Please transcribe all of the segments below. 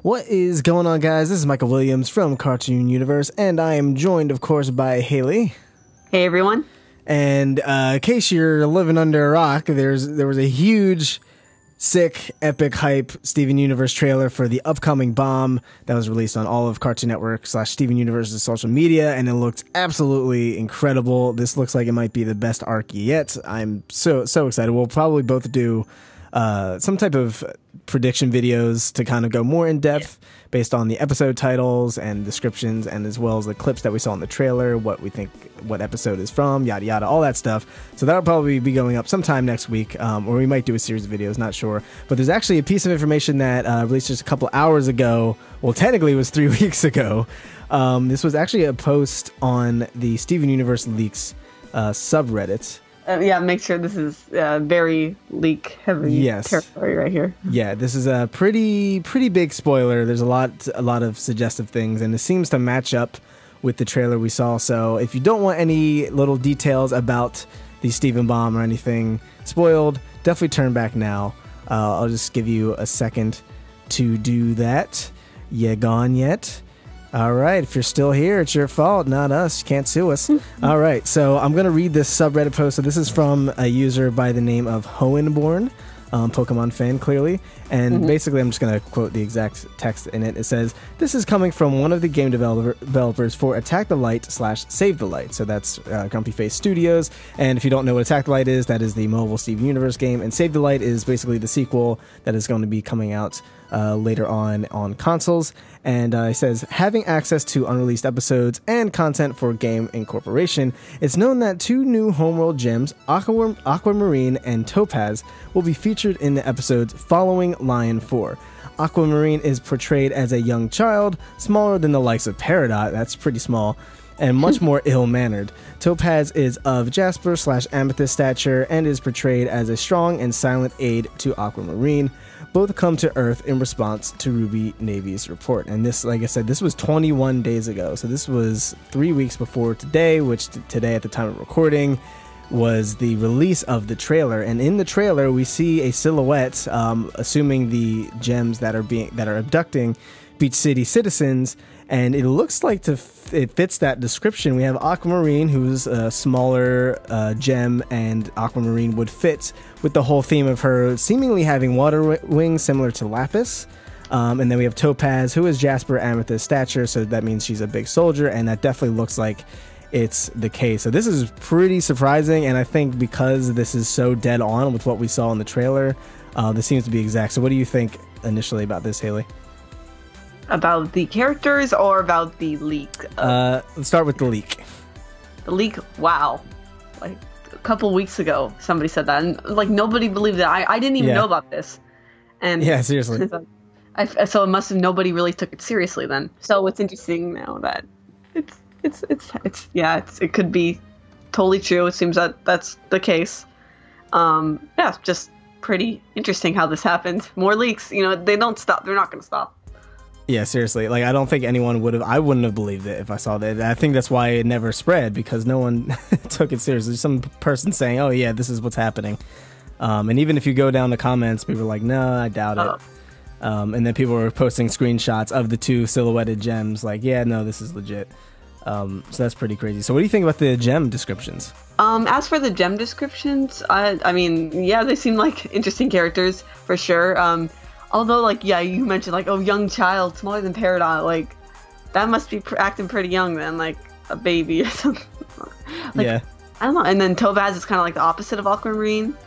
What is going on, guys? This is Michael Williams from Cartoon Universe, and I am joined, of course, by Haley. Hey, everyone. And in case you're living under a rock, there was a huge, sick, epic, hype Steven Universe trailer for the upcoming Bomb that was released on all of Cartoon Network / Steven Universe's social media, and it looked absolutely incredible. This looks like it might be the best arc yet. I'm so excited. We'll probably both do some type of prediction videos to kind of go more in depth based on the episode titles and descriptions, and as well as the clips that we saw in the trailer, what we think what episode is from, yada yada, all that stuff. So that'll probably be going up sometime next week, or we might do a series of videos, not sure. But there's actually a piece of information that released just a couple hours ago. Well, technically it was 3 weeks ago. This was actually a post on the Steven Universe Leaks subreddit. Yeah, make sure this is very leak heavy territory right here. Yeah, this is a pretty big spoiler. There's a lot of suggestive things, and it seems to match up with the trailer we saw. So if you don't want any little details about the Steven Bomb or anything spoiled, definitely turn back now. I'll just give you a second to do that. You gone yet? All right, if you're still here, it's your fault, not us. You can't sue us. All right, so I'm going to read this subreddit post. So this is from a user by the name of Hoenborn, Pokemon fan, clearly. And basically, I'm just going to quote the exact text in it. It says, "This is coming from one of the game developers for Attack the Light / Save the Light." So that's Grumpy Face Studios. And if you don't know what Attack the Light is, that is the mobile Steven Universe game. And Save the Light is basically the sequel that is going to be coming out later on consoles. And it says, having access to unreleased episodes and content for game incorporation, it's known that 2 new homeworld gems, Aquamarine and Topaz, will be featured in the episodes following Lion 4. Aquamarine is portrayed as a young child, smaller than the likes of Peridot, that's pretty small, and much more ill-mannered. Topaz is of Jasper / Amethyst stature and is portrayed as a strong and silent aide to Aquamarine. Both come to Earth in response to Ruby Navy's report. And this, like I said, this was 21 days ago. So this was 3 weeks before today, which today at the time of recording was the release of the trailer. And in the trailer, we see a silhouette, assuming the gems that are abducting Beach City citizens, and it looks like it fits that description. We have Aquamarine, who's a smaller gem, and Aquamarine would fit with the whole theme of her seemingly having water wings similar to Lapis. And then we have Topaz, who is Jasper Amethyst stature, so that means she's a big soldier, and that definitely looks like it's the case. So this is pretty surprising, and I think because this is so dead on with what we saw in the trailer, this seems to be exact. So what do you think initially about this, Haley? About the characters or about the leak? Let's start with the leak. The leak, wow. Like a couple weeks ago, somebody said that, and like nobody believed it. I didn't even know about this. And yeah, seriously. So it must have nobody really took it seriously then. So it's interesting now that it could be totally true. It seems that that's the case. Yeah, just pretty interesting how this happened. More leaks, they don't stop. They're not going to stop. Yeah, seriously. Like, I don't think anyone I wouldn't have believed it if I saw that. I think that's why it never spread, because no one took it seriously. Some person saying, oh yeah, this is what's happening. And even if you go down the comments, people are like, no, I doubt it. And then people were posting screenshots of the 2 silhouetted gems, like, yeah, no, this is legit. So that's pretty crazy. So what do you think about the gem descriptions? As for the gem descriptions, I mean, yeah, they seem like interesting characters for sure. Although, like, yeah, you mentioned, like, oh, young child, smaller than Peridot, like, that must be acting pretty young then, like, a baby or something. Like, yeah. I don't know. And then Topaz is kind of like the opposite of Aquamarine,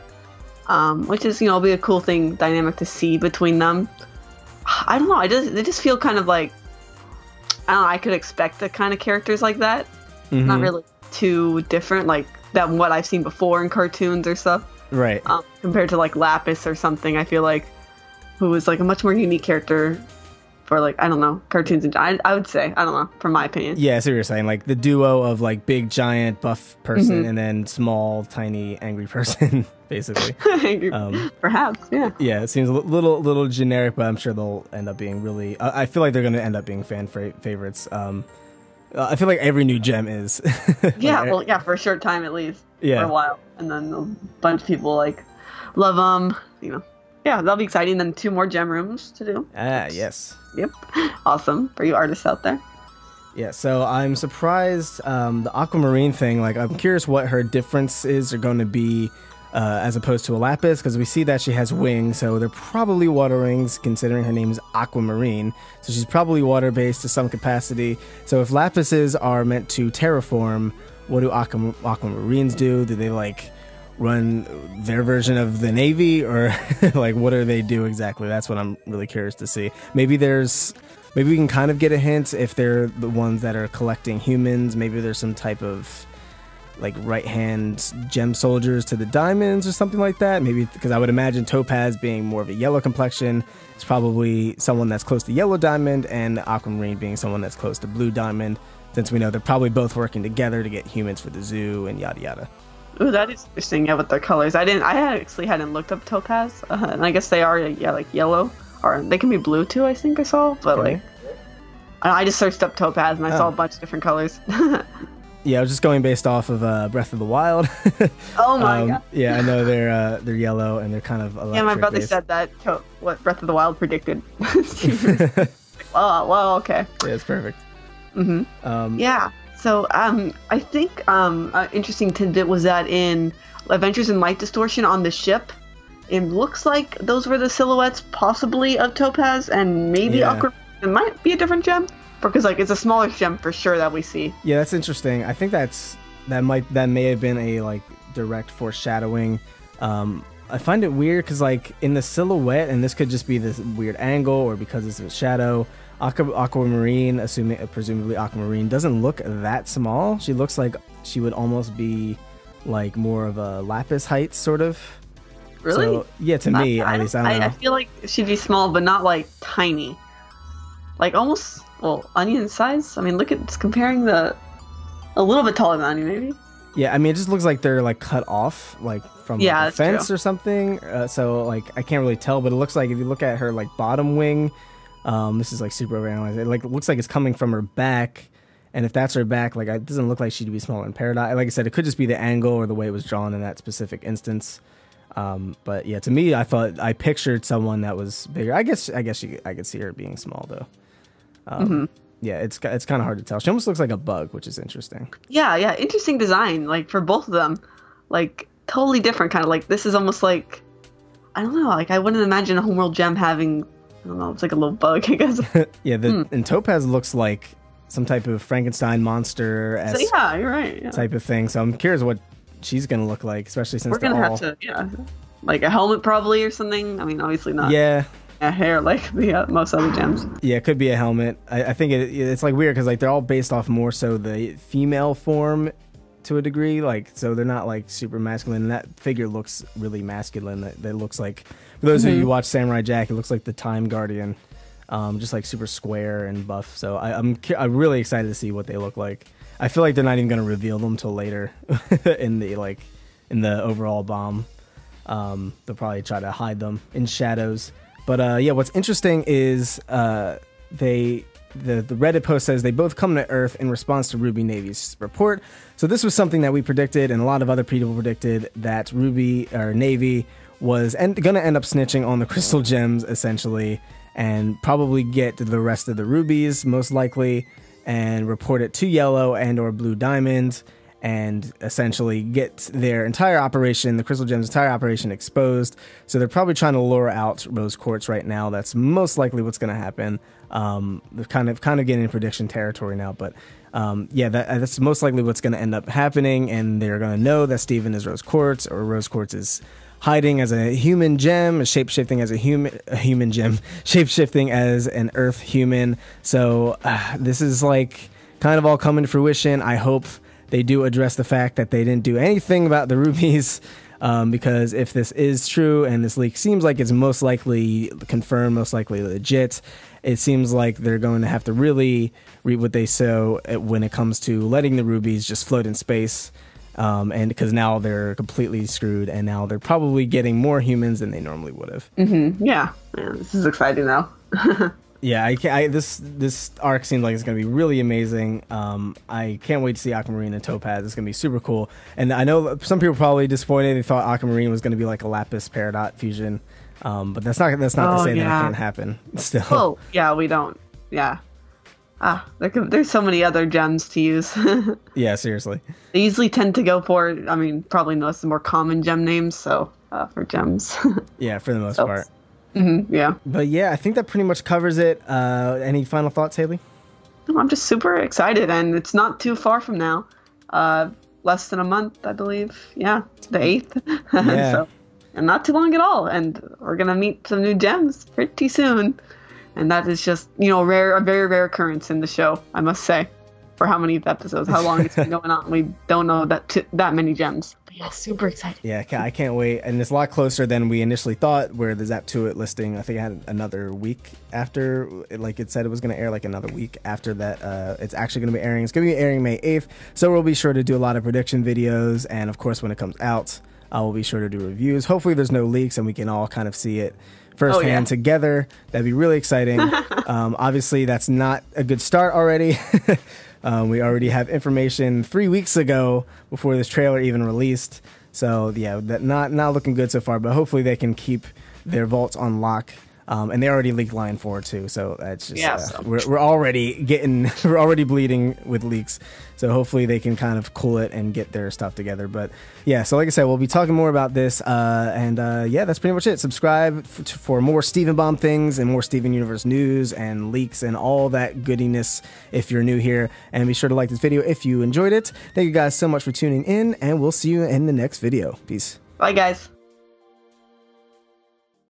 which is, will be a cool dynamic to see between them. I don't know. They just feel kind of like, I don't know, I could expect the kind of characters like that. Not really too different, like, than what I've seen before in cartoons or stuff. Right. Compared to, like, Lapis or something, I feel like, who was like a much more unique character for, like, I don't know, cartoons. I would say, I don't know, from my opinion. Yeah, so you're saying like the duo of like big giant buff person and then small tiny angry person, basically. Perhaps, yeah. Yeah, it seems a little generic, but I'm sure they'll end up being really. I feel like they're going to end up being fan favorites. I feel like every new gem is. Yeah, well, yeah, for a short time at least. Yeah. For a while, and then a bunch of people like love them. Yeah, that'll be exciting. Then 2 more gem rooms to do. Ah, yes. Yep. Awesome for you artists out there. Yeah, so I'm surprised the aquamarine thing, like I'm curious what her differences are going to be as opposed to a lapis, because we see that she has wings, so they're probably water wings considering her name is aquamarine, so she's probably water-based to some capacity. So if lapises are meant to terraform, what do aquamarines do? Do they like run their version of the Navy, or like what do they do exactly? That's what I'm really curious to see. Maybe we can kind of get a hint if they're the ones that are collecting humans. Maybe there's some type of like right-hand gem soldiers to the diamonds or something like that. Maybe because I would imagine Topaz being more of a yellow complexion is probably someone that's close to yellow diamond, and Aquamarine being someone that's close to blue diamond, since we know they're probably both working together to get humans for the zoo and yada yada. Ooh, that is interesting. Yeah, with their colors. I actually hadn't looked up Topaz, and I guess they are like yellow. Or they can be blue too, I think I saw. But okay. like, I just searched up Topaz and I saw a bunch of different colors. Yeah, I was just going based off of Breath of the Wild. Oh my god. Yeah, I know they're yellow and they're kind of electric. Yeah, my brother said that. What Breath of the Wild predicted. Well, okay. Yeah, it's perfect. Yeah. So I think interesting tidbit was that in Adventures in Light Distortion on the ship, it looks like those were the silhouettes possibly of Topaz and maybe Aquamarine. It might be a different gem because like it's a smaller gem for sure that we see. Yeah, that's interesting. I think that may have been a like direct foreshadowing. I find it weird because like in the silhouette, and this could just be this weird angle or because it's a shadow, Aquamarine, presumably Aquamarine, doesn't look that small. She looks like she would almost be like more of a lapis height sort of. Really? So, yeah, to me at least. I don't know. I feel like she'd be small, but not like tiny. Like almost, well, onion size. I mean, look at it's comparing a little bit taller than onion, maybe. Yeah, I mean, it just looks like they're like cut off, like from like, a fence or something. So like I can't really tell, but it looks like if you look at her like bottom wing, this is like super overanalyzed. It like looks like it's coming from her back, and if that's her back, like it doesn't look like she'd be smaller in Paradise. Like I said, it could just be the angle or the way it was drawn in that specific instance. But yeah, to me, I pictured someone that was bigger. I guess I could see her being small though. Yeah, it's kind of hard to tell. She almost looks like a bug, which is interesting. Yeah, interesting design. Like for both of them, like totally different kind of. Like this is almost like I don't know. Like I wouldn't imagine a Homeworld gem having. I don't know. It's like a little bug, I guess. Yeah, and Topaz looks like some type of Frankenstein monster. So yeah, you're right. Yeah. Type of thing. So I'm curious what she's gonna look like, especially since we're gonna have to, like a helmet probably or something. I mean, obviously not. Yeah. A hair like the most other gems. Yeah, it could be a helmet. I think it's like weird because like they're all based off more so the female form to a degree. Like so they're not like super masculine. And that figure looks really masculine. That looks like for those of you who watch Samurai Jack, it looks like the Time Guardian, just like super square and buff. So I'm really excited to see what they look like. I feel like they're not even going to reveal them till later in the overall bomb. They'll probably try to hide them in shadows. But yeah, what's interesting is the Reddit post says they both come to Earth in response to Ruby Navy's report. So this was something that we predicted, and a lot of other people predicted that Ruby or Navy was going to end up snitching on the crystal gems essentially, and probably get the rest of the rubies most likely, and report it to Yellow and or Blue Diamond, and essentially get their entire operation, the Crystal Gems' entire operation, exposed. So they're probably trying to lure out Rose Quartz right now. That's most likely what's going to happen. They're kind of getting in prediction territory now, but yeah, that's most likely what's going to end up happening, and they're going to know that Steven is Rose Quartz, or Rose Quartz is hiding as a human gem, shape-shifting as a human gem, shape-shifting as an Earth human. So this is like kind of all coming to fruition. I hope they do address the fact that they didn't do anything about the rubies, because if this is true and this leak seems like it's most likely confirmed, most likely legit, it seems like they're going to have to really reap what they sow when it comes to letting the rubies just float in space, and because now they're completely screwed, and now they're probably getting more humans than they normally would have. Yeah, this is exciting though. Yeah, this arc seems like it's going to be really amazing. I can't wait to see Aquamarine and Topaz. It's going to be super cool. And I know some people are probably disappointed. They thought Aquamarine was going to be like a Lapis Peridot fusion. But that's not to say that it can't happen still. Oh, yeah, we don't. Yeah. There's so many other gems to use. Yeah, seriously. They usually tend to go for, I mean, probably notice the more common gem names, so for gems. Yeah, for the most part. Yeah. But yeah, I think that pretty much covers it. Any final thoughts, Haley? I'm just super excited, and it's not too far from now. Less than a month, I believe. Yeah, the 8th. Yeah. So, and not too long at all. And we're going to meet some new gems pretty soon. And that is just, a very rare occurrence in the show, I must say. For how many episodes, how long it's been going on. We don't know that many gems. But yeah, super excited. Yeah, I can't wait. And it's a lot closer than we initially thought, where the Zap2It listing, I think, had another week after, like it said it was going to air, like another week after that. It's actually going to be airing. It's going to be airing May 8th. So we'll be sure to do a lot of prediction videos. And of course, when it comes out, I will be sure to do reviews. Hopefully there's no leaks and we can all kind of see it firsthand together. That'd be really exciting. Obviously, that's not a good start already. We already have information 3 weeks ago before this trailer even released. So yeah, that not looking good so far. But hopefully they can keep their vaults on lock. And they already leaked Line 4 too, so that's just we're already bleeding with leaks. So hopefully they can kind of cool it and get their stuff together. But yeah, so like I said, we'll be talking more about this. Yeah, that's pretty much it. Subscribe for more Steven Bomb things and more Steven Universe news and leaks and all that goodiness if you're new here. And be sure to like this video if you enjoyed it. Thank you guys so much for tuning in, and we'll see you in the next video. Peace. Bye, guys.